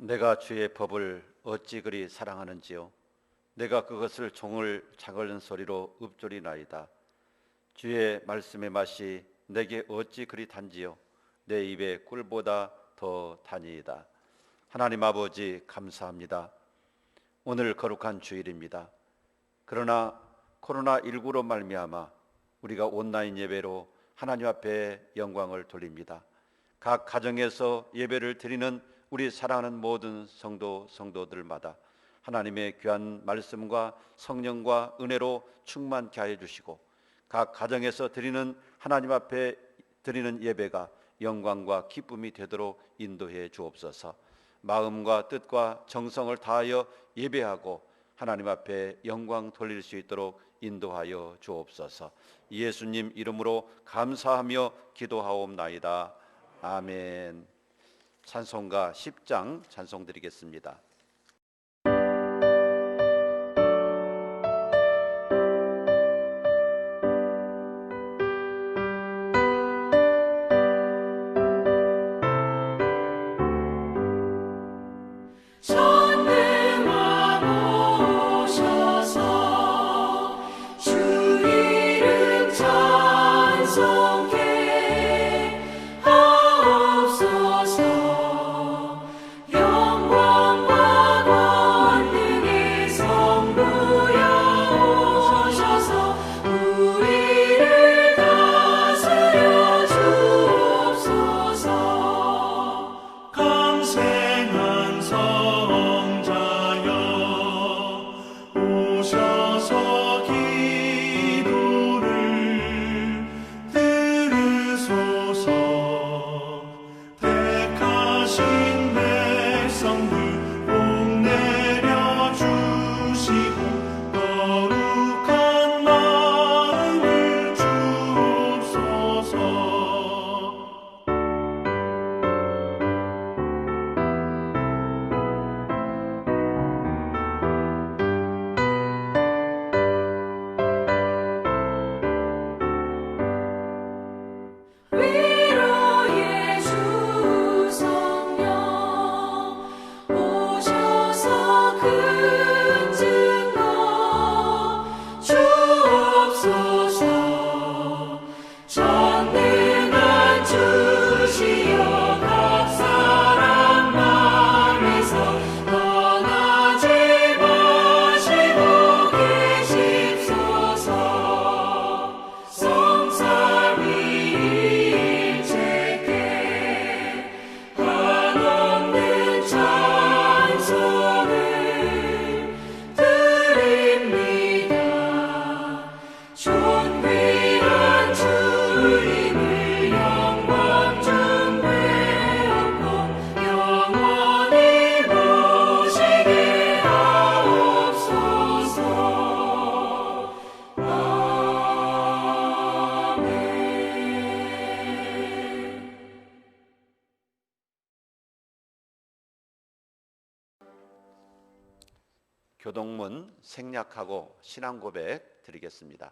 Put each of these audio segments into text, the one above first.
내가 주의 법을 어찌 그리 사랑하는지요. 내가 그것을 종을 작은 소리로 읊조리나이다. 주의 말씀의 맛이 내게 어찌 그리 단지요. 내 입에 꿀보다 더 다니이다. 하나님 아버지, 감사합니다. 오늘 거룩한 주일입니다. 그러나 코로나19로 말미암아 우리가 온라인 예배로 하나님 앞에 영광을 돌립니다. 각 가정에서 예배를 드리는 우리 사랑하는 모든 성도들마다 하나님의 귀한 말씀과 성령과 은혜로 충만케 하여 주시고, 각 가정에서 드리는 하나님 앞에 드리는 예배가 영광과 기쁨이 되도록 인도해 주옵소서. 마음과 뜻과 정성을 다하여 예배하고 하나님 앞에 영광 돌릴 수 있도록 인도하여 주옵소서. 예수님 이름으로 감사하며 기도하옵나이다. 아멘. 찬송가 10장 찬송 드리겠습니다. 교동문 생략하고 신앙고백 드리겠습니다.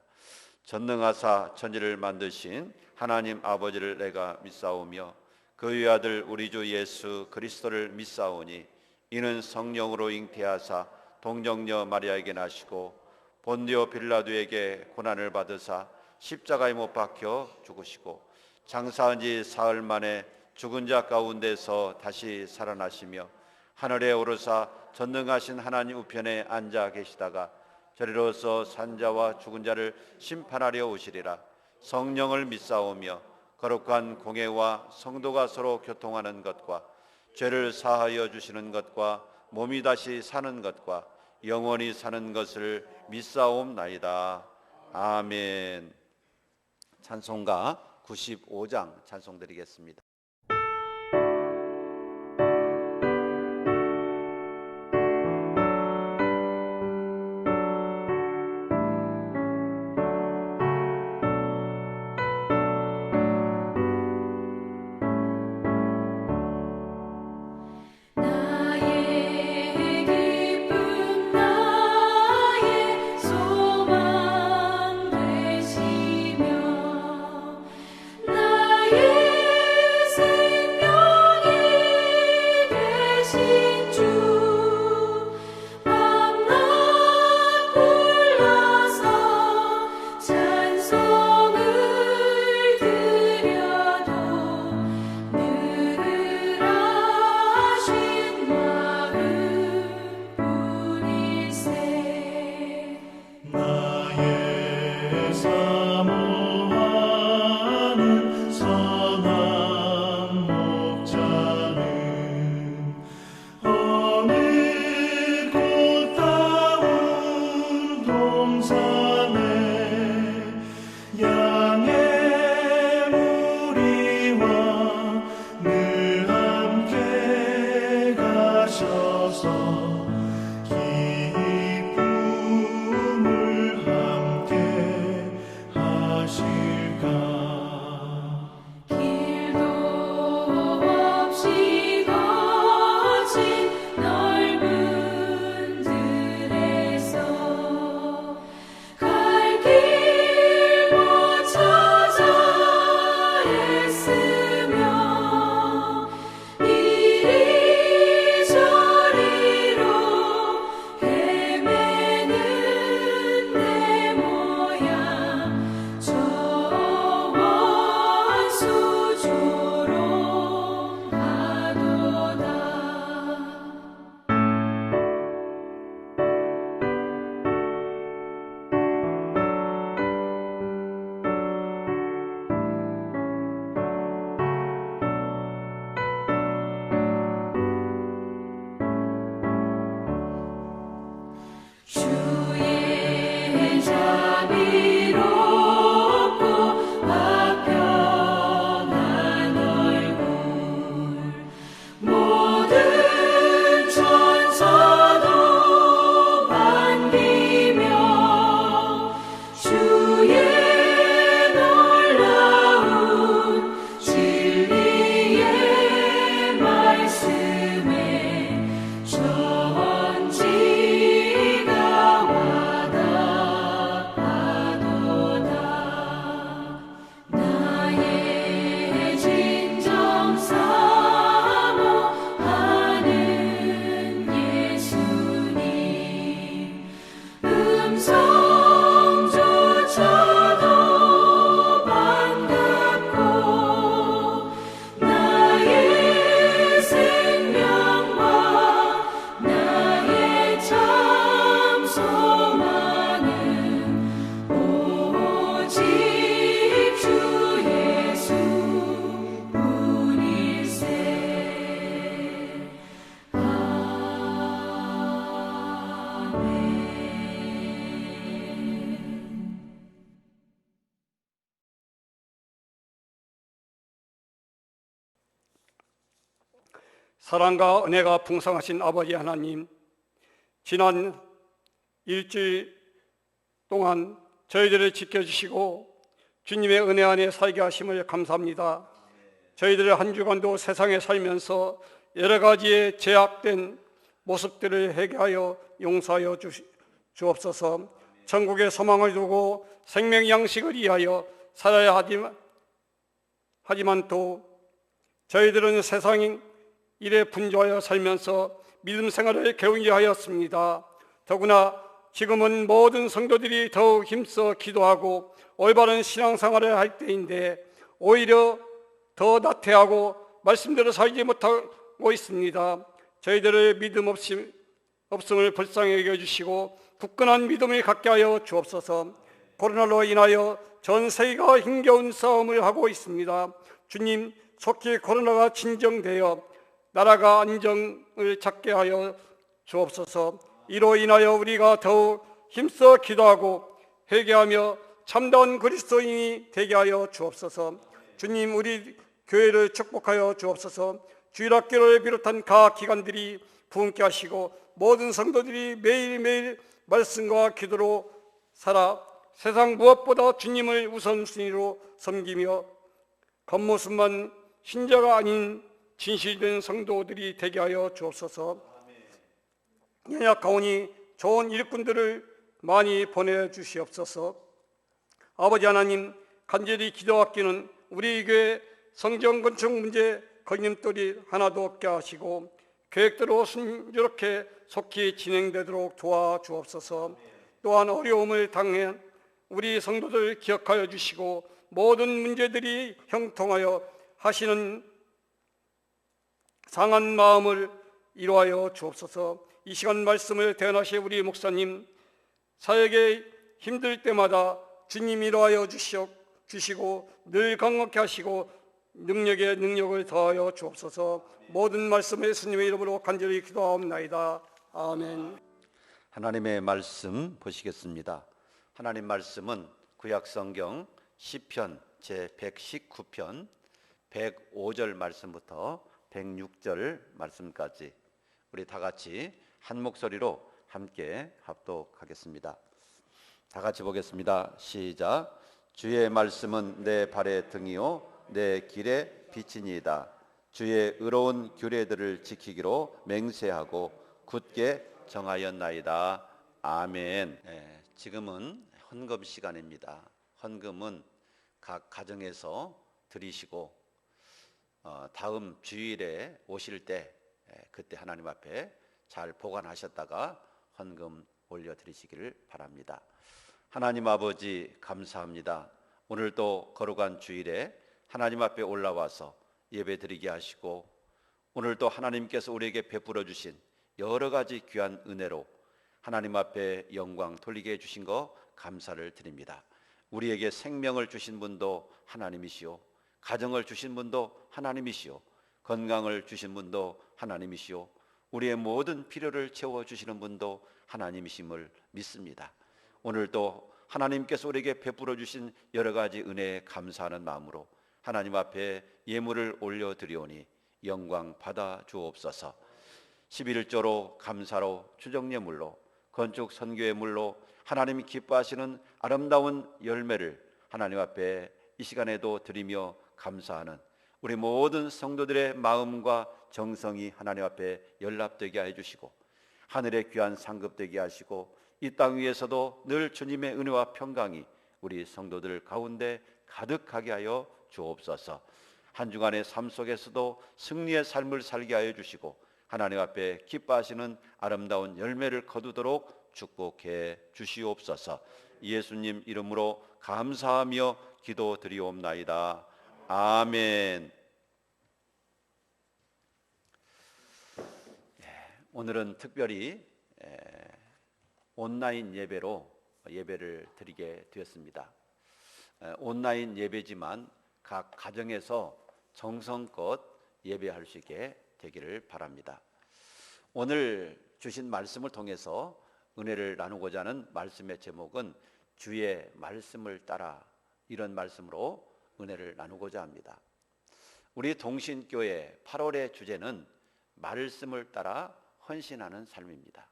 전능하사 천지를 만드신 하나님 아버지를 내가 믿사오며 그의 아들 우리 주 예수 그리스도를 믿사오니 이는 성령으로 잉태하사 동정녀 마리아에게 나시고 본디오 빌라도에게 고난을 받으사 십자가에 못 박혀 죽으시고 장사한 지 사흘 만에 죽은 자 가운데서 다시 살아나시며 하늘에 오르사 전능하신 하나님 우편에 앉아 계시다가 저리로서 산자와 죽은 자를 심판하려 오시리라. 성령을 믿사오며 거룩한 공회와 성도가 서로 교통하는 것과 죄를 사하여 주시는 것과 몸이 다시 사는 것과 영원히 사는 것을 믿사옵나이다. 아멘. 찬송가 95장 찬송 드리겠습니다. 나의 사랑과 은혜가 풍성하신 아버지 하나님, 지난 일주일 동안 저희들을 지켜주시고 주님의 은혜 안에 살게 하심을 감사합니다. 저희들의 한 주간도 세상에 살면서 여러 가지의 제약된 모습들을 회개하여 용서하여 주옵소서. 천국의 소망을 두고 생명 양식을 위하여 살아야 하지만 또 저희들은 세상 일에 분주하여 살면서 믿음 생활을 게으르게 하였습니다. 더구나 지금은 모든 성도들이 더욱 힘써 기도하고 올바른 신앙생활을 할 때인데 오히려 더 나태하고 말씀대로 살지 못하고 있습니다. 저희들의 믿음 없음을 불쌍히 여겨주시고 굳건한 믿음을 갖게 하여 주옵소서. 코로나로 인하여 전 세계가 힘겨운 싸움을 하고 있습니다. 주님, 속히 코로나가 진정되어 나라가 안정을 찾게 하여 주옵소서. 이로 인하여 우리가 더욱 힘써 기도하고 회개하며 참다운 그리스도인이 되게 하여 주옵소서. 주님, 우리 교회를 축복하여 주옵소서. 주일학교를 비롯한 각 기관들이 부흥케 하시고 모든 성도들이 매일매일 말씀과 기도로 살아 세상 무엇보다 주님을 우선순위로 섬기며 겉모습만 신자가 아닌 진실된 성도들이 되게 하여 주옵소서. 연약하오니 좋은 일꾼들을 많이 보내주시옵소서. 아버지 하나님, 간절히 기도하기는 우리 교회 성전 건축 문제 걸림돌이 하나도 없게 하시고 계획대로 순조롭게 속히 진행되도록 도와주옵소서. 또한 어려움을 당한 우리 성도들 기억하여 주시고 모든 문제들이 형통하여 하시는 상한 마음을 이루하여 주옵소서. 이 시간 말씀을 대언하실 우리 목사님, 사역에 힘들 때마다 주님 이루하여 주시고 늘 강력케 하시고 능력에 능력을 더하여 주옵소서. 모든 말씀을 예수님의 이름으로 간절히 기도하옵나이다. 아멘. 하나님의 말씀 보시겠습니다. 하나님 말씀은 구약성경 시편 제119편 105절 말씀부터 106절 말씀까지 우리 다 같이 한 목소리로 함께 합독하겠습니다. 다 같이 보겠습니다. 시작. 주의 말씀은 내 발의 등이요 내 길의 빛이니이다. 주의 의로운 규례들을 지키기로 맹세하고 굳게 정하였나이다. 아멘. 지금은 헌금 시간입니다. 헌금은 각 가정에서 드리시고 다음 주일에 오실 때 그때 하나님 앞에 잘 보관하셨다가 헌금 올려드리시기를 바랍니다. 하나님 아버지, 감사합니다. 오늘도 거룩한 주일에 하나님 앞에 올라와서 예배드리게 하시고 오늘도 하나님께서 우리에게 베풀어 주신 여러 가지 귀한 은혜로 하나님 앞에 영광 돌리게 해주신 거 감사를 드립니다. 우리에게 생명을 주신 분도 하나님이시오, 가정을 주신 분도 하나님이시오, 건강을 주신 분도 하나님이시오, 우리의 모든 필요를 채워주시는 분도 하나님이심을 믿습니다. 오늘도 하나님께서 우리에게 베풀어 주신 여러 가지 은혜에 감사하는 마음으로 하나님 앞에 예물을 올려드리오니 영광 받아 주옵소서. 11조로 감사로 추정예물로 건축 선교예물로 하나님이 기뻐하시는 아름다운 열매를 하나님 앞에 이 시간에도 드리며 감사하는 우리 모든 성도들의 마음과 정성이 하나님 앞에 연락되게 해주시고 하늘의 귀한 상급되게 하시고 이 땅 위에서도 늘 주님의 은혜와 평강이 우리 성도들 가운데 가득하게 하여 주옵소서. 한 주간의 삶 속에서도 승리의 삶을 살게 하여 주시고 하나님 앞에 기뻐하시는 아름다운 열매를 거두도록 축복해 주시옵소서. 예수님 이름으로 감사하며 기도드리옵나이다. 아멘. 오늘은 특별히 온라인 예배로 예배를 드리게 되었습니다. 온라인 예배지만 각 가정에서 정성껏 예배할 수 있게 되기를 바랍니다. 오늘 주신 말씀을 통해서 은혜를 나누고자 하는 말씀의 제목은 주의 말씀을 따라, 이런 말씀으로 은혜를 나누고자 합니다. 우리 동신교회 8월의 주제는 말씀을 따라 헌신하는 삶입니다.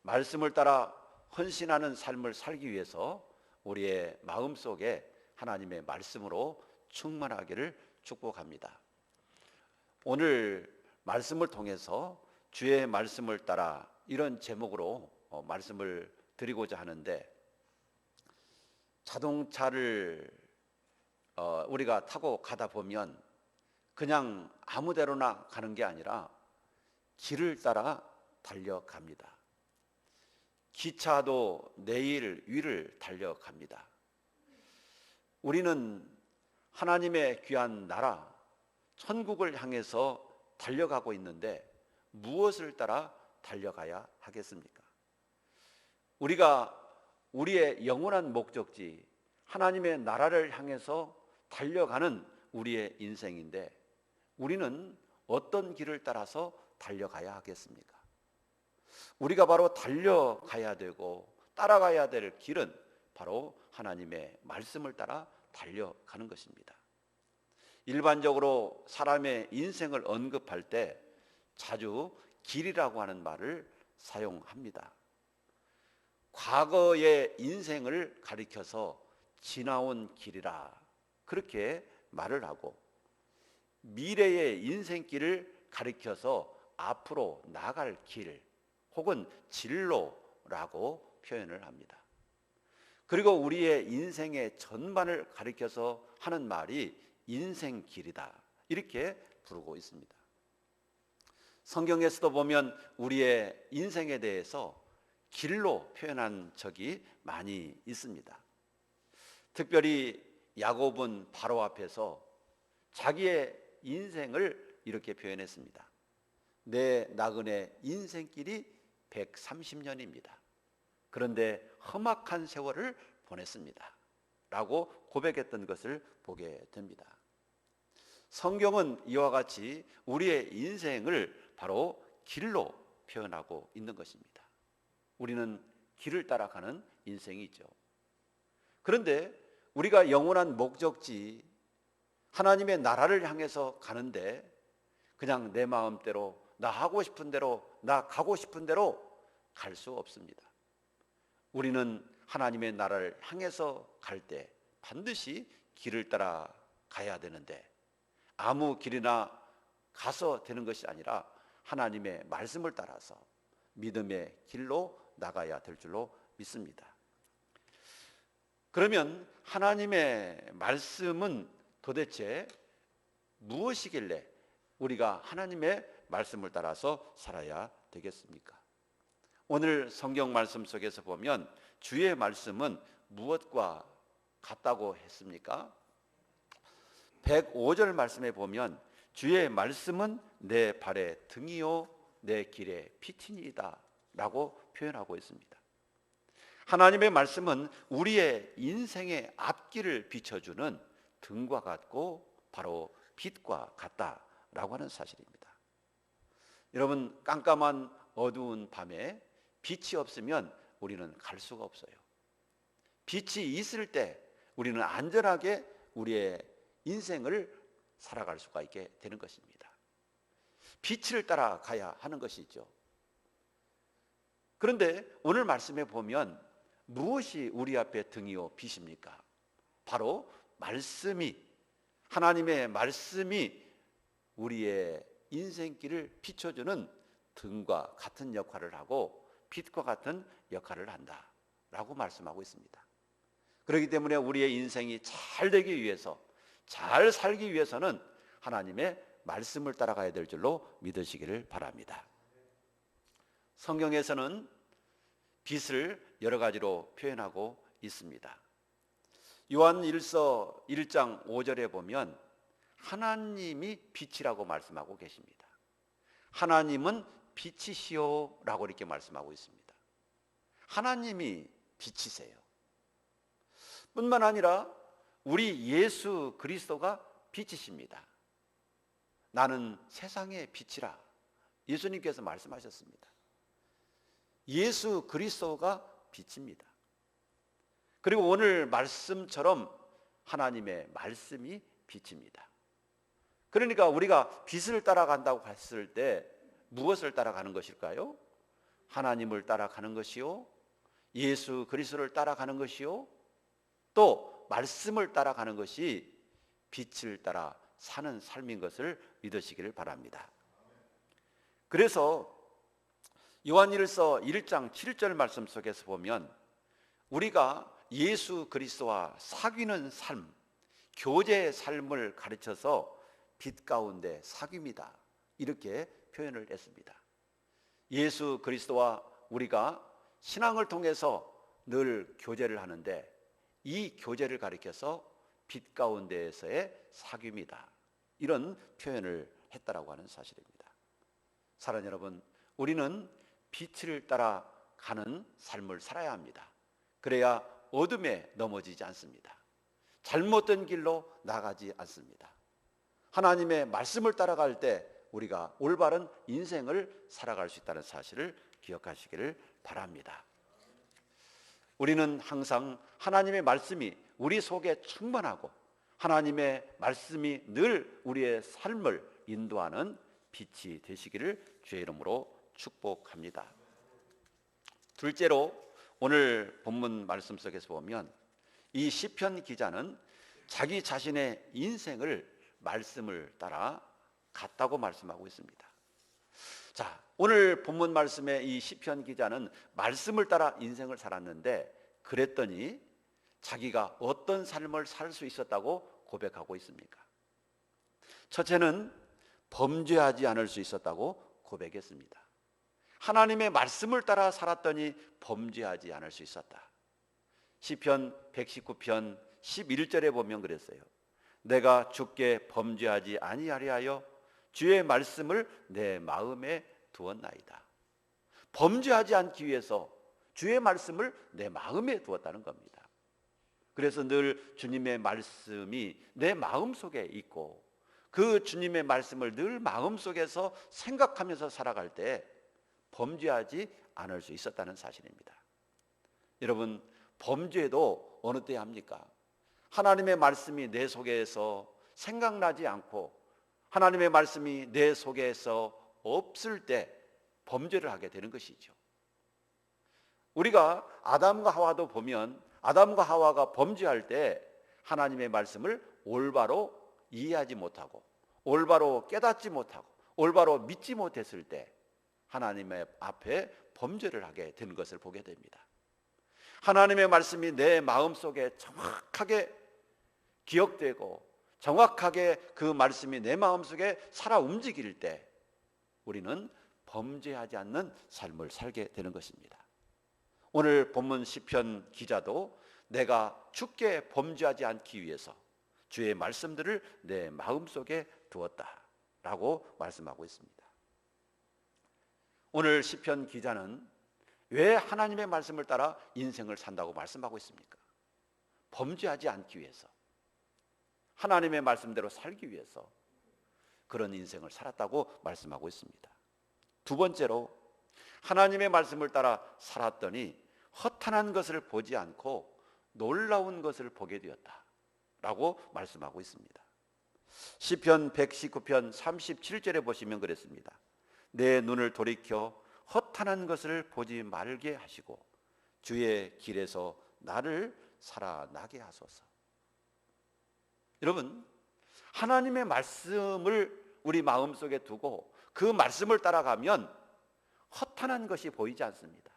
말씀을 따라 헌신하는 삶을 살기 위해서 우리의 마음속에 하나님의 말씀으로 충만하기를 축복합니다. 오늘 말씀을 통해서 주의 말씀을 따라 이런 제목으로 말씀을 드리고자 하는데, 자동차를 우리가 타고 가다 보면 그냥 아무 데로나 가는 게 아니라 길을 따라 달려갑니다. 기차도 내일 위를 달려갑니다. 우리는 하나님의 귀한 나라 천국을 향해서 달려가고 있는데 무엇을 따라 달려가야 하겠습니까? 우리가 우리의 영원한 목적지 하나님의 나라를 향해서 달려가는 우리의 인생인데, 우리는 어떤 길을 따라서 달려가야 하겠습니까? 우리가 바로 달려가야 되고 따라가야 될 길은 바로 하나님의 말씀을 따라 달려가는 것입니다. 일반적으로 사람의 인생을 언급할 때 자주 길이라고 하는 말을 사용합니다. 과거의 인생을 가리켜서 지나온 길이라 그렇게 말을 하고, 미래의 인생길을 가리켜서 앞으로 나갈 길 혹은 진로라고 표현을 합니다. 그리고 우리의 인생의 전반을 가리켜서 하는 말이 인생길이다 이렇게 부르고 있습니다. 성경에서도 보면 우리의 인생에 대해서 길로 표현한 적이 많이 있습니다. 특별히 야곱은 바로 앞에서 자기의 인생을 이렇게 표현했습니다. 내 나그네 인생길이 130년입니다. 그런데 험악한 세월을 보냈습니다 라고 고백했던 것을 보게 됩니다. 성경은 이와 같이 우리의 인생을 바로 길로 표현하고 있는 것입니다. 우리는 길을 따라가는 인생이 있죠. 그런데 우리가 영원한 목적지 하나님의 나라를 향해서 가는데 그냥 내 마음대로 나 하고 싶은 대로 나 가고 싶은 대로 갈 수 없습니다. 우리는 하나님의 나라를 향해서 갈 때 반드시 길을 따라 가야 되는데, 아무 길이나 가서 되는 것이 아니라 하나님의 말씀을 따라서 믿음의 길로 나가야 될 줄로 믿습니다. 그러면 하나님의 말씀은 도대체 무엇이길래 우리가 하나님의 말씀을 따라서 살아야 되겠습니까? 오늘 성경 말씀 속에서 보면 주의 말씀은 무엇과 같다고 했습니까? 105절 말씀에 보면 주의 말씀은 내 발의 등이요 내 길의 피티니이다 라고 표현하고 있습니다. 하나님의 말씀은 우리의 인생의 앞길을 비춰주는 등과 같고 바로 빛과 같다라고 하는 사실입니다. 여러분, 깜깜한 어두운 밤에 빛이 없으면 우리는 갈 수가 없어요. 빛이 있을 때 우리는 안전하게 우리의 인생을 살아갈 수가 있게 되는 것입니다. 빛을 따라가야 하는 것이죠. 그런데 오늘 말씀에 보면 무엇이 우리 앞에 등이요 빛입니까? 바로 말씀이, 하나님의 말씀이 우리의 인생길을 비춰주는 등과 같은 역할을 하고 빛과 같은 역할을 한다라고 말씀하고 있습니다. 그렇기 때문에 우리의 인생이 잘 되기 위해서, 잘 살기 위해서는 하나님의 말씀을 따라가야 될 줄로 믿으시기를 바랍니다. 성경에서는 빛을 여러 가지로 표현하고 있습니다. 요한 1서 1장 5절에 보면 하나님이 빛이라고 말씀하고 계십니다. 하나님은 빛이시오 라고 이렇게 말씀하고 있습니다. 하나님이 빛이세요. 뿐만 아니라 우리 예수 그리스도가 빛이십니다. 나는 세상의 빛이라 예수님께서 말씀하셨습니다. 예수 그리스도가 빛입니다. 그리고 오늘 말씀처럼 하나님의 말씀이 빛입니다. 그러니까 우리가 빛을 따라간다고 했을 때 무엇을 따라가는 것일까요? 하나님을 따라가는 것이요, 예수 그리스도를 따라가는 것이요, 또 말씀을 따라가는 것이 빛을 따라 사는 삶인 것을 믿으시기를 바랍니다. 그래서 요한일서 1장 7절 말씀 속에서 보면 우리가 예수 그리스도와 사귀는 삶, 교제의 삶을 가르쳐서 빛 가운데 사귑니다, 이렇게 표현을 했습니다. 예수 그리스도와 우리가 신앙을 통해서 늘 교제를 하는데 이 교제를 가리켜서 빛 가운데에서의 사귑이다, 이런 표현을 했다라고 하는 사실입니다. 사랑하는 여러분, 우리는 빛을 따라 가는 삶을 살아야 합니다. 그래야 어둠에 넘어지지 않습니다. 잘못된 길로 나가지 않습니다. 하나님의 말씀을 따라갈 때 우리가 올바른 인생을 살아갈 수 있다는 사실을 기억하시기를 바랍니다. 우리는 항상 하나님의 말씀이 우리 속에 충만하고 하나님의 말씀이 늘 우리의 삶을 인도하는 빛이 되시기를 주의 이름으로 축복합니다. 둘째로 오늘 본문 말씀 속에서 보면 이 시편 기자는 자기 자신의 인생을 말씀을 따라 갔다고 말씀하고 있습니다. 자, 오늘 본문 말씀의 이 시편 기자는 말씀을 따라 인생을 살았는데 그랬더니 자기가 어떤 삶을 살 수 있었다고 고백하고 있습니까? 첫째는 범죄하지 않을 수 있었다고 고백했습니다. 하나님의 말씀을 따라 살았더니 범죄하지 않을 수 있었다. 시편 119편 11절에 보면 그랬어요. 내가 주께 범죄하지 아니하려 하여 주의 말씀을 내 마음에 두었나이다. 범죄하지 않기 위해서 주의 말씀을 내 마음에 두었다는 겁니다. 그래서 늘 주님의 말씀이 내 마음속에 있고 그 주님의 말씀을 늘 마음속에서 생각하면서 살아갈 때 범죄하지 않을 수 있었다는 사실입니다. 여러분, 범죄도 어느 때 합니까? 하나님의 말씀이 내 속에서 생각나지 않고 하나님의 말씀이 내 속에서 없을 때 범죄를 하게 되는 것이죠. 우리가 아담과 하와도 보면 아담과 하와가 범죄할 때 하나님의 말씀을 올바로 이해하지 못하고 올바로 깨닫지 못하고 올바로 믿지 못했을 때 하나님의 앞에 범죄를 하게 되는 것을 보게 됩니다. 하나님의 말씀이 내 마음속에 정확하게 기억되고 정확하게 그 말씀이 내 마음속에 살아 움직일 때 우리는 범죄하지 않는 삶을 살게 되는 것입니다. 오늘 본문 시편 기자도 내가 주께 범죄하지 않기 위해서 주의 말씀들을 내 마음속에 두었다라고 말씀하고 있습니다. 오늘 시편 기자는 왜 하나님의 말씀을 따라 인생을 산다고 말씀하고 있습니까? 범죄하지 않기 위해서, 하나님의 말씀대로 살기 위해서 그런 인생을 살았다고 말씀하고 있습니다. 두 번째로 하나님의 말씀을 따라 살았더니 허탄한 것을 보지 않고 놀라운 것을 보게 되었다라고 말씀하고 있습니다. 시편 119편 37절에 보시면 그랬습니다. 내 눈을 돌이켜 허탄한 것을 보지 말게 하시고 주의 길에서 나를 살아나게 하소서. 여러분, 하나님의 말씀을 우리 마음속에 두고 그 말씀을 따라가면 허탄한 것이 보이지 않습니다.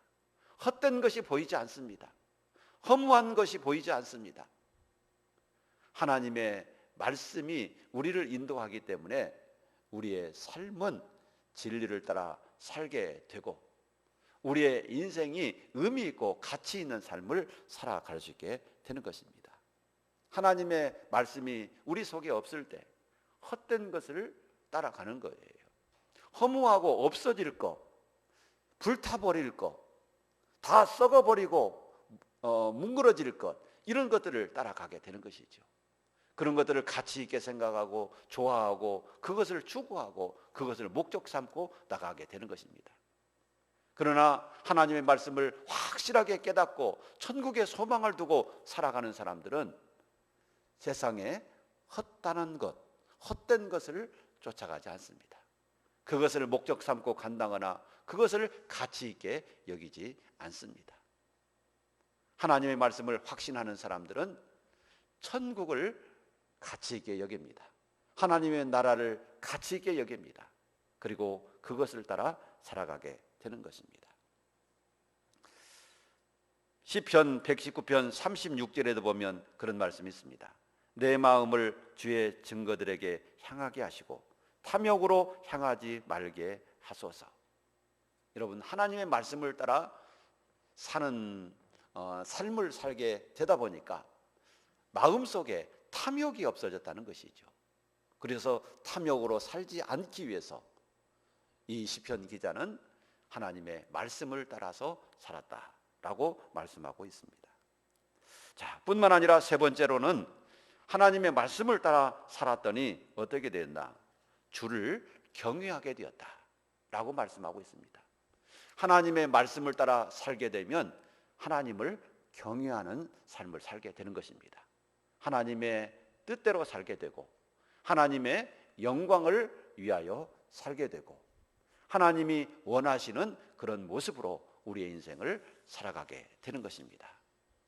헛된 것이 보이지 않습니다. 허무한 것이 보이지 않습니다. 하나님의 말씀이 우리를 인도하기 때문에 우리의 삶은 진리를 따라 살게 되고 우리의 인생이 의미 있고 가치 있는 삶을 살아갈 수 있게 되는 것입니다. 하나님의 말씀이 우리 속에 없을 때 헛된 것을 따라가는 거예요. 허무하고 없어질 것, 불타버릴 것, 다 썩어버리고 뭉그러질 것, 이런 것들을 따라가게 되는 것이죠. 그런 것들을 가치 있게 생각하고 좋아하고 그것을 추구하고 그것을 목적 삼고 나가게 되는 것입니다. 그러나 하나님의 말씀을 확실하게 깨닫고 천국의 소망을 두고 살아가는 사람들은 세상에 헛다는 것, 헛된 것을 쫓아가지 않습니다. 그것을 목적 삼고 간다거나 그것을 가치 있게 여기지 않습니다. 하나님의 말씀을 확신하는 사람들은 천국을 가치 있게 여깁니다. 하나님의 나라를 가치 있게 여깁니다. 그리고 그것을 따라 살아가게 되는 것입니다. 시편 119편 36절에도 보면 그런 말씀이 있습니다. 내 마음을 주의 증거들에게 향하게 하시고 탐욕으로 향하지 말게 하소서. 여러분, 하나님의 말씀을 따라 사는 삶을 살게 되다 보니까 마음속에 탐욕이 없어졌다는 것이죠. 그래서 탐욕으로 살지 않기 위해서 이 시편 기자는 하나님의 말씀을 따라서 살았다라고 말씀하고 있습니다. 자, 뿐만 아니라 세 번째로는 하나님의 말씀을 따라 살았더니 어떻게 됐나? 주를 경외하게 되었다라고 말씀하고 있습니다. 하나님의 말씀을 따라 살게 되면 하나님을 경외하는 삶을 살게 되는 것입니다. 하나님의 뜻대로 살게 되고 하나님의 영광을 위하여 살게 되고 하나님이 원하시는 그런 모습으로 우리의 인생을 살아가게 되는 것입니다.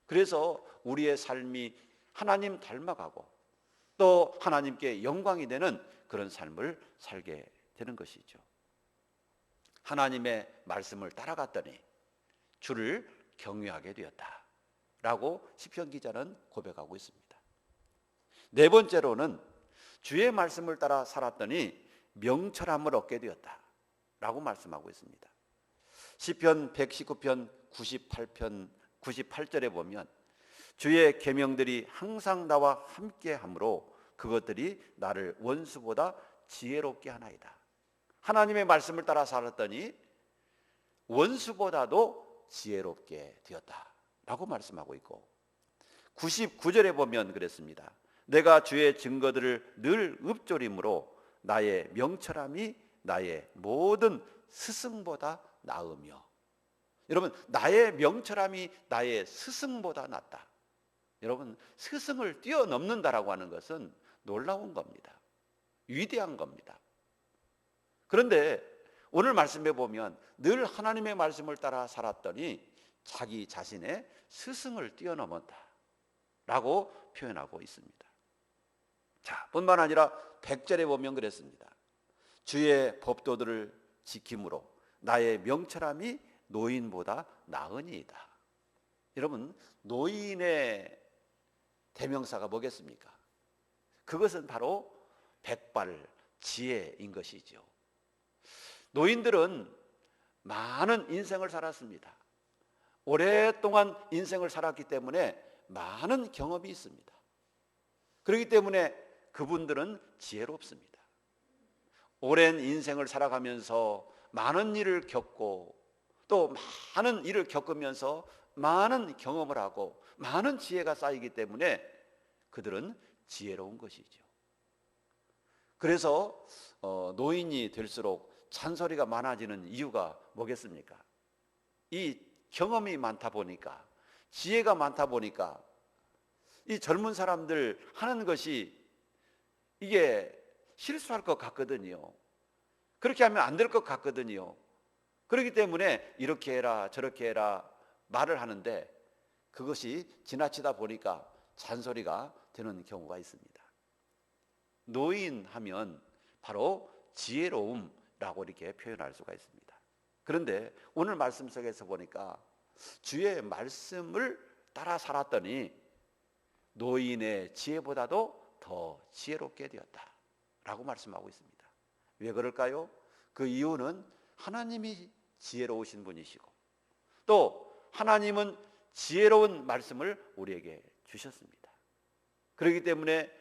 그래서 우리의 삶이 하나님 닮아가고 또 하나님께 영광이 되는 그런 삶을 살게 되는 것이죠. 하나님의 말씀을 따라갔더니 주를 경외하게 되었다라고 시편 기자는 고백하고 있습니다. 네 번째로는 주의 말씀을 따라 살았더니 명철함을 얻게 되었다라고 말씀하고 있습니다. 시편 119편 98절에 보면 주의 계명들이 항상 나와 함께 함으로 그것들이 나를 원수보다 지혜롭게 하나이다. 하나님의 말씀을 따라 살았더니 원수보다도 지혜롭게 되었다라고 말씀하고 있고 99절에 보면 그랬습니다. 내가 주의 증거들을 늘 읊조림으로 나의 명철함이 나의 모든 스승보다 나으며. 여러분, 나의 명철함이 나의 스승보다 낫다. 여러분, 스승을 뛰어넘는다라고 하는 것은 놀라운 겁니다. 위대한 겁니다. 그런데 오늘 말씀에 보면 늘 하나님의 말씀을 따라 살았더니 자기 자신의 스승을 뛰어넘었다라고 표현하고 있습니다. 자, 뿐만 아니라 100절에 보면 그랬습니다. 주의 법도들을 지킴으로 나의 명철함이 노인보다 나으니이다. 여러분, 노인의 대명사가 뭐겠습니까? 그것은 바로 백발 지혜인 것이죠. 노인들은 많은 인생을 살았습니다. 오랫동안 인생을 살았기 때문에 많은 경험이 있습니다. 그렇기 때문에 그분들은 지혜롭습니다. 오랜 인생을 살아가면서 많은 일을 겪고 또 많은 일을 겪으면서 많은 경험을 하고 많은 지혜가 쌓이기 때문에 그들은 지혜로운 것이죠. 그래서 노인이 될수록 잔소리가 많아지는 이유가 뭐겠습니까? 이 경험이 많다 보니까, 지혜가 많다 보니까 이 젊은 사람들 하는 것이 이게 실수할 것 같거든요. 그렇게 하면 안 될 것 같거든요. 그렇기 때문에 이렇게 해라 저렇게 해라 말을 하는데 그것이 지나치다 보니까 잔소리가 되는 경우가 있습니다. 노인 하면 바로 지혜로움이라고 이렇게 표현할 수가 있습니다. 그런데 오늘 말씀 속에서 보니까 주의 말씀을 따라 살았더니 노인의 지혜보다도 더 지혜롭게 되었다라고 말씀하고 있습니다. 왜 그럴까요? 그 이유는 하나님이 지혜로우신 분이시고 또 하나님은 지혜로운 말씀을 우리에게 주셨습니다. 그렇기 때문에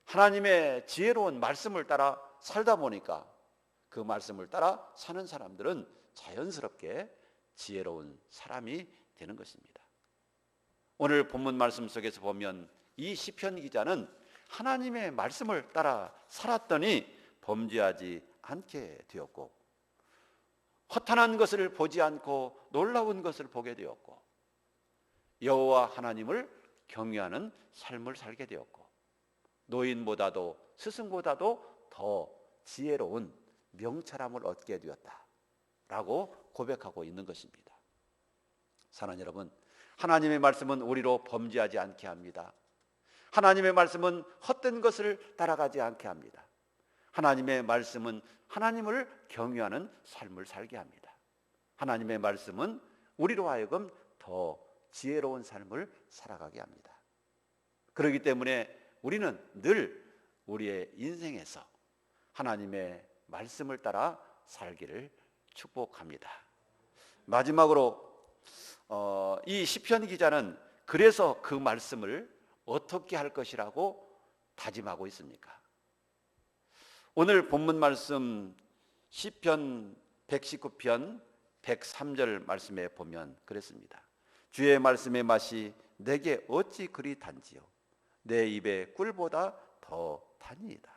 하나님의 지혜로운 말씀을 따라 살다 보니까 그 말씀을 따라 사는 사람들은 자연스럽게 지혜로운 사람이 되는 것입니다. 오늘 본문 말씀 속에서 보면 이 시편 기자는 하나님의 말씀을 따라 살았더니 범죄하지 않게 되었고 허탄한 것을 보지 않고 놀라운 것을 보게 되었고 여호와 하나님을 경외하는 삶을 살게 되었고 노인보다도 스승보다도 더 지혜로운 명철함을 얻게 되었다라고 고백하고 있는 것입니다. 사랑하는 여러분, 하나님의 말씀은 우리로 범죄하지 않게 합니다. 하나님의 말씀은 헛된 것을 따라가지 않게 합니다. 하나님의 말씀은 하나님을 경외하는 삶을 살게 합니다. 하나님의 말씀은 우리로 하여금 더 지혜로운 삶을 살아가게 합니다. 그렇기 때문에 우리는 늘 우리의 인생에서 하나님의 말씀을 따라 살기를 축복합니다. 마지막으로 이 시편 기자는 그래서 그 말씀을 어떻게 할 것이라고 다짐하고 있습니까? 오늘 본문 말씀 시편 119편 103절 말씀에 보면 그랬습니다. 주의 말씀의 맛이 내게 어찌 그리 단지요, 내 입에 꿀보다 더 단이다.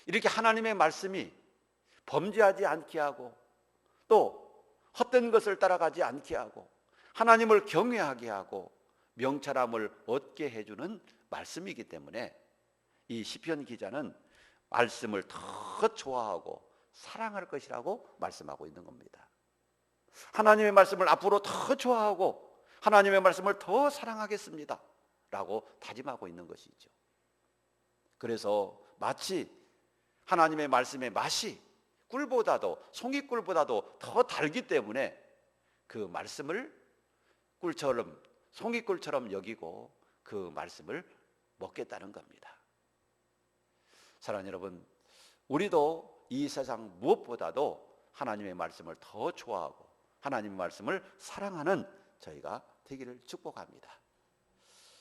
이렇게 하나님의 말씀이 범죄하지 않게 하고 또 헛된 것을 따라가지 않게 하고 하나님을 경외하게 하고 명철함을 얻게 해주는 말씀이기 때문에 이 시편 기자는 말씀을 더 좋아하고 사랑할 것이라고 말씀하고 있는 겁니다. 하나님의 말씀을 앞으로 더 좋아하고 하나님의 말씀을 더 사랑하겠습니다 라고 다짐하고 있는 것이죠. 그래서 마치 하나님의 말씀의 맛이 꿀보다도 송이꿀보다도 더 달기 때문에 그 말씀을 꿀처럼 송이꿀처럼 여기고 그 말씀을 먹겠다는 겁니다. 사랑하는 여러분, 우리도 이 세상 무엇보다도 하나님의 말씀을 더 좋아하고 하나님의 말씀을 사랑하는 저희가 되기를 축복합니다.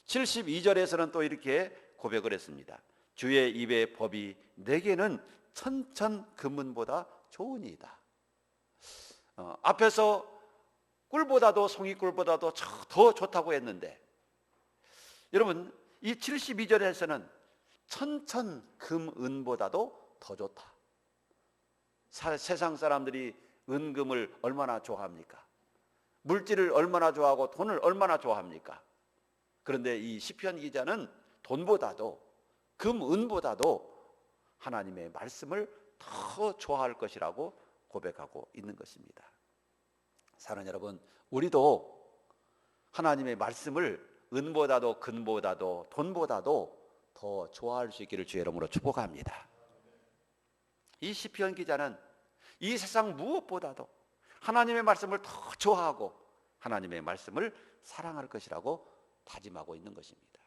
72절에서는 또 이렇게 고백을 했습니다. 주의 입의 법이 내게는 천천금은보다 좋으니이다. 앞에서 꿀보다도 송이꿀보다도 더 좋다고 했는데 여러분, 이 72절에서는 천천금은보다도 더 좋다. 세상 사람들이 은금을 얼마나 좋아합니까? 물질을 얼마나 좋아하고 돈을 얼마나 좋아합니까? 그런데 이 시편 기자는 돈보다도 금은보다도 하나님의 말씀을 더 좋아할 것이라고 고백하고 있는 것입니다. 사랑하는 여러분, 우리도 하나님의 말씀을 은보다도 금보다도 돈보다도 더 좋아할 수 있기를 주의 이름으로 축복합니다. 이 시편 기자는 이 세상 무엇보다도 하나님의 말씀을 더 좋아하고 하나님의 말씀을 사랑할 것이라고 다짐하고 있는 것입니다.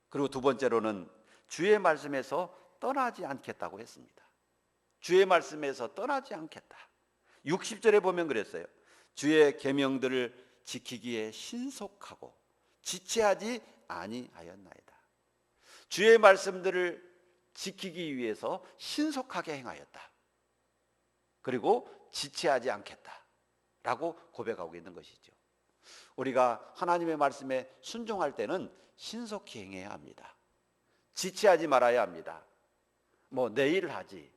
그리고 두 번째로는 주의 말씀에서 떠나지 않겠다고 했습니다. 주의 말씀에서 떠나지 않겠다. 60절에 보면 그랬어요. 주의 계명들을 지키기에 신속하고 지체하지 아니하였나이다. 주의 말씀들을 지키기 위해서 신속하게 행하였다. 그리고 지체하지 않겠다라고 고백하고 있는 것이죠. 우리가 하나님의 말씀에 순종할 때는 신속히 행해야 합니다. 지체하지 말아야 합니다. 내일 하지,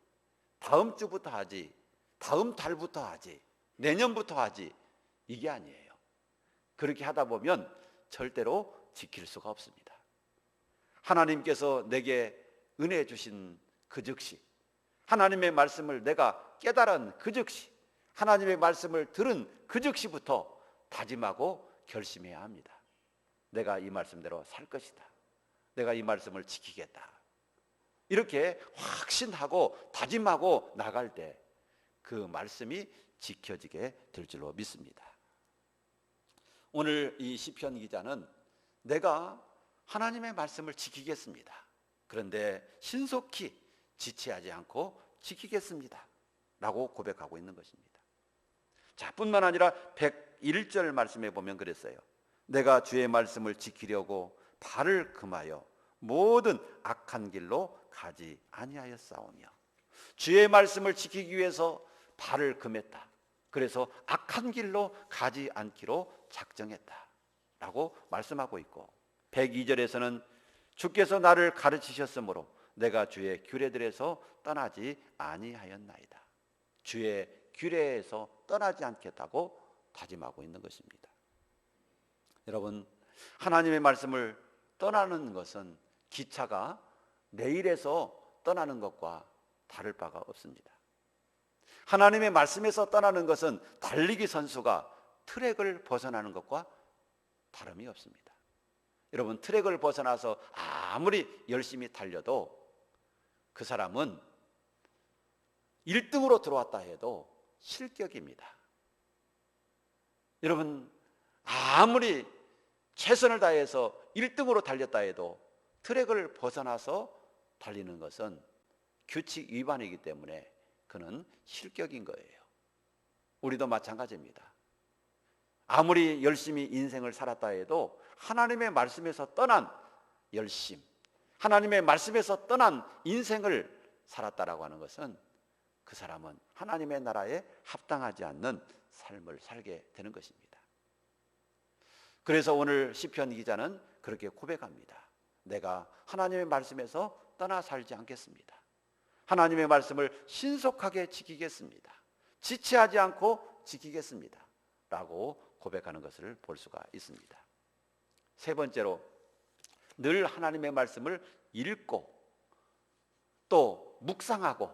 다음 주부터 하지, 다음 달부터 하지, 내년부터 하지, 이게 아니에요. 그렇게 하다 보면 절대로 지킬 수가 없습니다. 하나님께서 내게 은혜 주신 그 즉시, 하나님의 말씀을 내가 깨달은 그 즉시, 하나님의 말씀을 들은 그 즉시부터 다짐하고 결심해야 합니다. 내가 이 말씀대로 살 것이다. 내가 이 말씀을 지키겠다. 이렇게 확신하고 다짐하고 나갈 때 그 말씀이 지켜지게 될 줄로 믿습니다. 오늘 이 시편 기자는 내가 하나님의 말씀을 지키겠습니다. 그런데 신속히 지체하지 않고 지키겠습니다 라고 고백하고 있는 것입니다. 자, 뿐만 아니라 101절 말씀에 보면 그랬어요. 내가 주의 말씀을 지키려고 발을 금하여 모든 악한 길로 가지 아니하였사오며, 주의 말씀을 지키기 위해서 발을 금했다. 그래서 악한 길로 가지 않기로 작정했다 라고 말씀하고 있고, 102절에서는 주께서 나를 가르치셨으므로 내가 주의 규례들에서 떠나지 아니하였나이다. 주의 규례에서 떠나지 않겠다고 다짐하고 있는 것입니다. 여러분, 하나님의 말씀을 떠나는 것은 기차가 내일에서 떠나는 것과 다를 바가 없습니다. 하나님의 말씀에서 떠나는 것은 달리기 선수가 트랙을 벗어나는 것과 다름이 없습니다. 여러분, 트랙을 벗어나서 아무리 열심히 달려도 그 사람은 1등으로 들어왔다 해도 실격입니다. 여러분, 아무리 최선을 다해서 1등으로 달렸다 해도 트랙을 벗어나서 달리는 것은 규칙 위반이기 때문에 그는 실격인 거예요. 우리도 마찬가지입니다. 아무리 열심히 인생을 살았다 해도 하나님의 말씀에서 떠난 열심, 하나님의 말씀에서 떠난 인생을 살았다라고 하는 것은 그 사람은 하나님의 나라에 합당하지 않는 삶을 살게 되는 것입니다. 그래서 오늘 시편 기자는 그렇게 고백합니다. 내가 하나님의 말씀에서 떠나 살지 않겠습니다. 하나님의 말씀을 신속하게 지키겠습니다. 지체하지 않고 지키겠습니다. 라고 고백하는 것을 볼 수가 있습니다. 세 번째로, 늘 하나님의 말씀을 읽고 또 묵상하고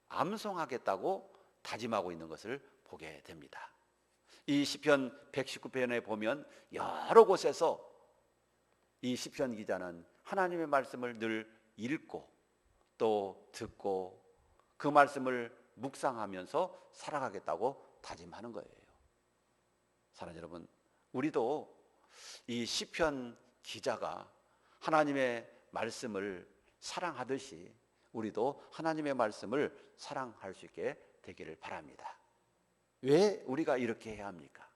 암송하겠다고 다짐하고 있는 것을 보게 됩니다. 이 시편 119편에 보면 여러 곳에서 이 시편 기자는 하나님의 말씀을 늘 읽고 또 듣고 그 말씀을 묵상하면서 살아가겠다고 다짐하는 거예요. 사랑하는 여러분, 우리도 이 시편 기자가 하나님의 말씀을 사랑하듯이 우리도 하나님의 말씀을 사랑할 수 있게 되기를 바랍니다. 왜 우리가 이렇게 해야 합니까?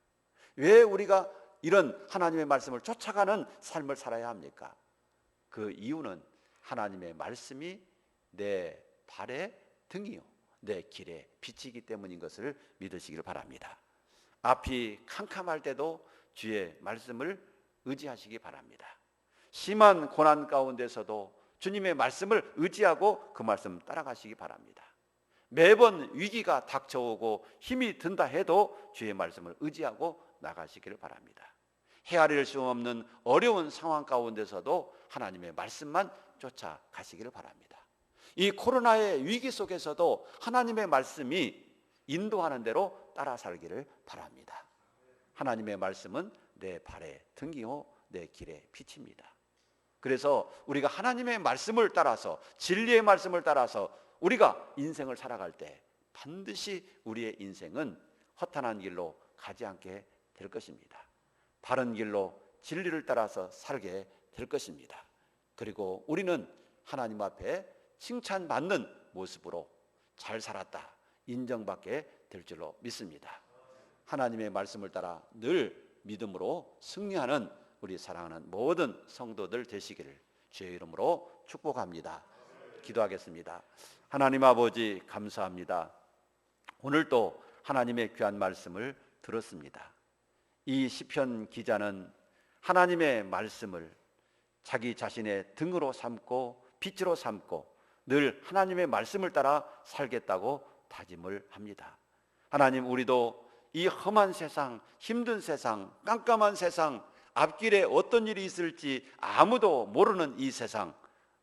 왜 우리가 이런 하나님의 말씀을 쫓아가는 삶을 살아야 합니까? 그 이유는 하나님의 말씀이 내 발의 등이요 내 길의 빛이기 때문인 것을 믿으시기를 바랍니다. 앞이 캄캄할 때도 주의 말씀을 의지하시기 바랍니다. 심한 고난 가운데서도 주님의 말씀을 의지하고 그 말씀 따라가시기 바랍니다. 매번 위기가 닥쳐오고 힘이 든다 해도 주의 말씀을 의지하고 나가시기를 바랍니다. 헤아릴 수 없는 어려운 상황 가운데서도 하나님의 말씀만 쫓아가시기를 바랍니다. 이 코로나의 위기 속에서도 하나님의 말씀이 인도하는 대로 따라 살기를 바랍니다. 하나님의 말씀은 내 발의 등이요 내 길의 빛입니다. 그래서 우리가 하나님의 말씀을 따라서, 진리의 말씀을 따라서 우리가 인생을 살아갈 때 반드시 우리의 인생은 허탄한 길로 가지 않게 될 것입니다. 바른 길로 진리를 따라서 살게 될 것입니다. 그리고 우리는 하나님 앞에 칭찬받는 모습으로 잘 살았다 인정받게 될 줄로 믿습니다. 하나님의 말씀을 따라 늘 믿음으로 승리하는 우리 사랑하는 모든 성도들 되시기를 주의 이름으로 축복합니다. 기도하겠습니다. 하나님 아버지, 감사합니다. 오늘도 하나님의 귀한 말씀을 들었습니다. 이 시편 기자는 하나님의 말씀을 자기 자신의 등으로 삼고 빛으로 삼고 늘 하나님의 말씀을 따라 살겠다고 다짐을 합니다. 하나님, 우리도 이 험한 세상, 힘든 세상, 깜깜한 세상, 앞길에 어떤 일이 있을지 아무도 모르는 이 세상,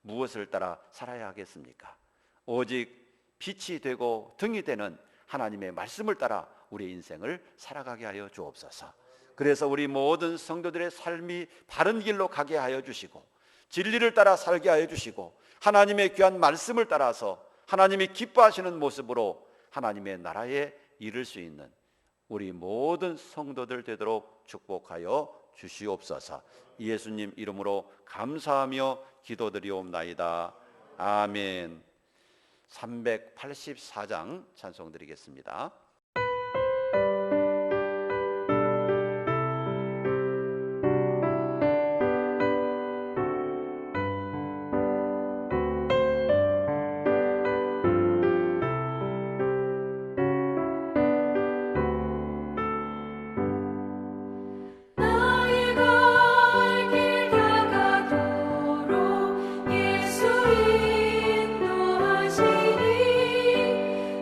무엇을 따라 살아야 하겠습니까? 오직 빛이 되고 등이 되는 하나님의 말씀을 따라 우리의 인생을 살아가게 하여 주옵소서. 그래서 우리 모든 성도들의 삶이 바른 길로 가게 하여 주시고 진리를 따라 살게 하여 주시고 하나님의 귀한 말씀을 따라서 하나님이 기뻐하시는 모습으로 하나님의 나라에 이를 수 있는 우리 모든 성도들 되도록 축복하여 주시옵소서. 예수님 이름으로 감사하며 기도드리옵나이다. 아멘. 384장 찬송 드리겠습니다.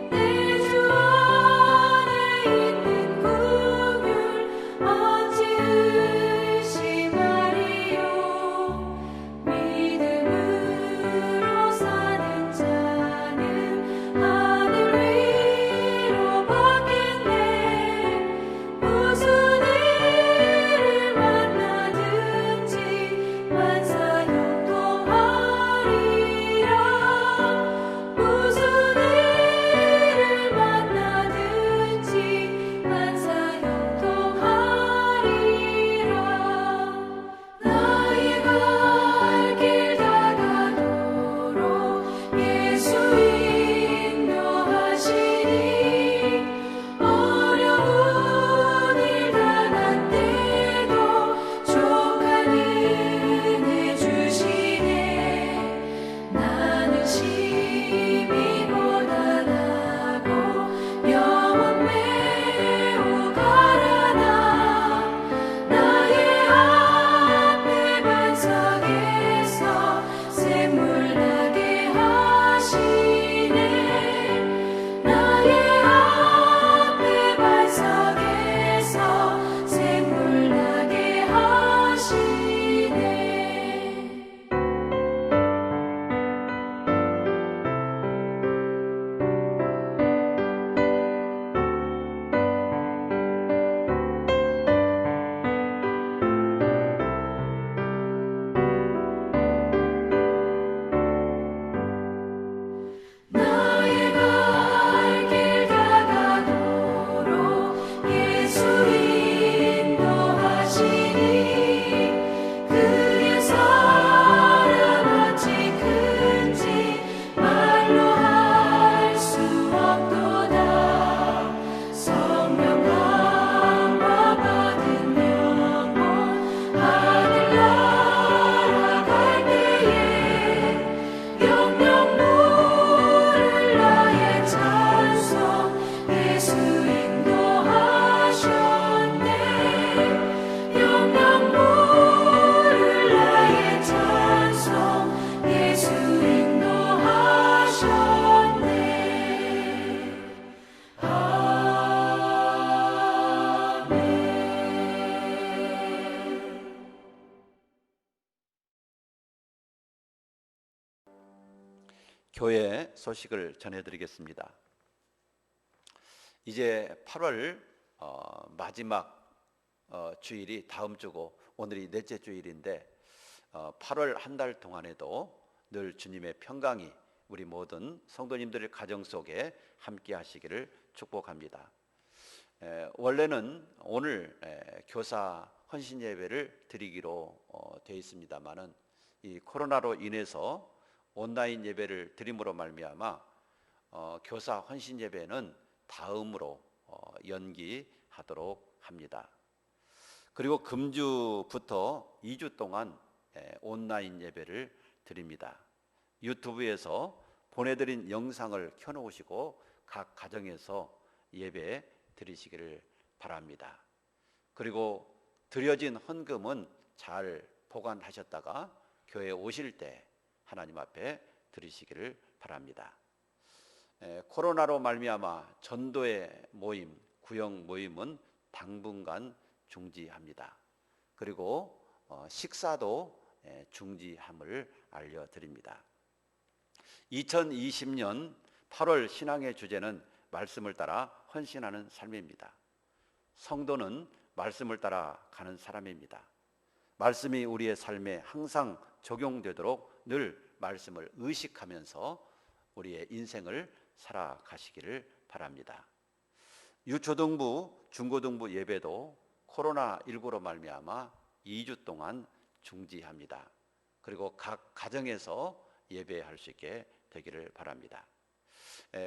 내 주 소식을 전해드리겠습니다. 이제 8월 마지막 주일이 다음 주고 오늘이 넷째 주일인데 8월 한 달 동안에도 늘 주님의 평강이 우리 모든 성도님들의 가정 속에 함께 하시기를 축복합니다. 원래는 오늘 교사 헌신 예배를 드리기로 되어 있습니다만은 이 코로나로 인해서 온라인 예배를 드림으로 말미암아 교사 헌신 예배는 다음으로 연기하도록 합니다. 그리고 금주부터 2주 동안 온라인 예배를 드립니다. 유튜브에서 보내드린 영상을 켜놓으시고 각 가정에서 예배 드리시기를 바랍니다. 그리고 드려진 헌금은 잘 보관하셨다가 교회에 오실 때 하나님 앞에 드리시기를 바랍니다. 코로나로 말미암아 전도의 모임, 구역 모임은 당분간 중지합니다. 그리고 식사도 중지함을 알려드립니다. 2020년 8월 신앙의 주제는 말씀을 따라 헌신하는 삶입니다. 성도는 말씀을 따라 가는 사람입니다. 말씀이 우리의 삶에 항상 적용되도록 늘 말씀을 의식하면서 우리의 인생을 살아가시기를 바랍니다. 유초등부, 중고등부 예배도 코로나19로 말미암아 2주 동안 중지합니다. 그리고 각 가정에서 예배할 수 있게 되기를 바랍니다.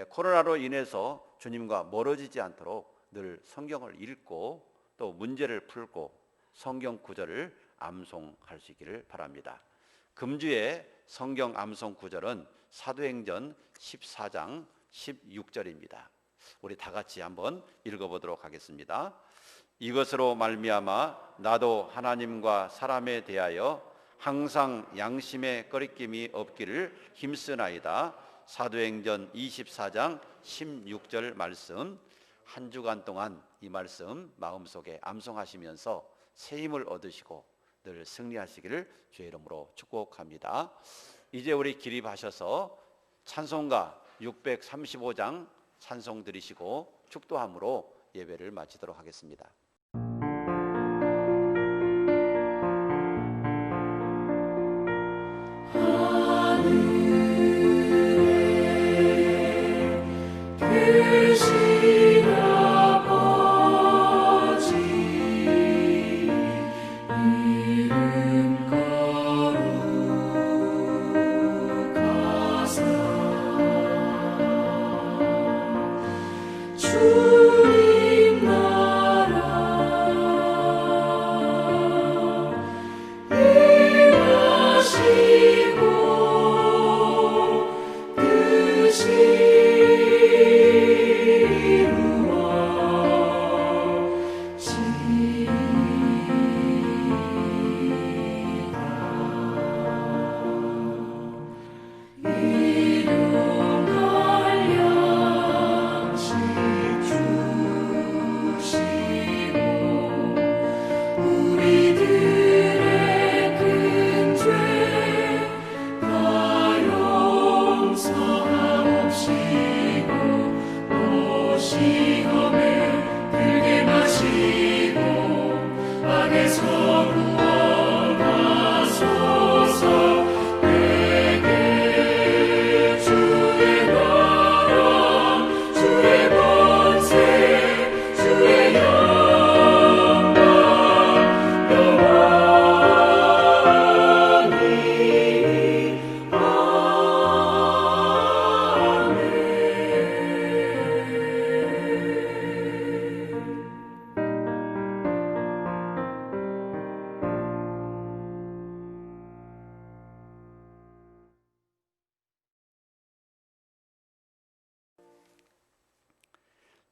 코로나로 인해서 주님과 멀어지지 않도록 늘 성경을 읽고 또 문제를 풀고 성경 구절을 암송할 수 있기를 바랍니다. 금주의 성경 암송 구절은 사도행전 14장 16절입니다. 우리 다 같이 한번 읽어보도록 하겠습니다. 이것으로 말미암아 나도 하나님과 사람에 대하여 항상 양심의 꺼리낌이 없기를 힘쓰나이다. 사도행전 24장 16절 말씀, 한 주간 동안 이 말씀 마음속에 암송하시면서 새 힘을 얻으시고 늘 승리하시기를 주의 이름으로 축복합니다. 이제 우리 기립하셔서 찬송가 635장 찬송 드리시고 축도함으로 예배를 마치도록 하겠습니다.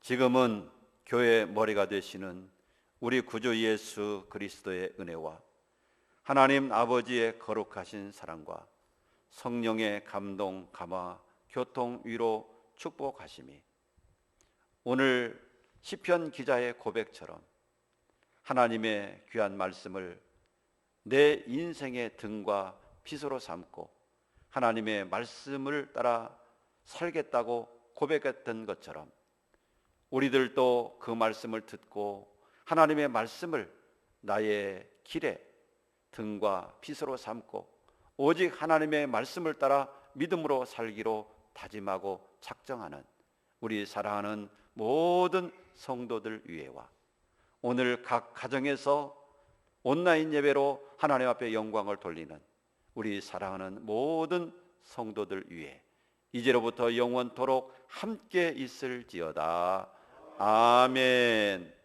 지금은 교회의 머리가 되시는 우리 구주 예수 그리스도의 은혜와 하나님 아버지의 거룩하신 사랑과 성령의 감동, 감화, 교통, 위로, 축복하심이 오늘 시편 기자의 고백처럼 하나님의 귀한 말씀을 내 인생의 등과 비소로 삼고 하나님의 말씀을 따라 살겠다고 고백했던 것처럼 우리들도 그 말씀을 듣고 하나님의 말씀을 나의 길에 등과 빗으로 삼고 오직 하나님의 말씀을 따라 믿음으로 살기로 다짐하고 작정하는 우리 사랑하는 모든 성도들 위해와 오늘 각 가정에서 온라인 예배로 하나님 앞에 영광을 돌리는 우리 사랑하는 모든 성도들 위해 이제로부터 영원토록 함께 있을지어다. 아멘.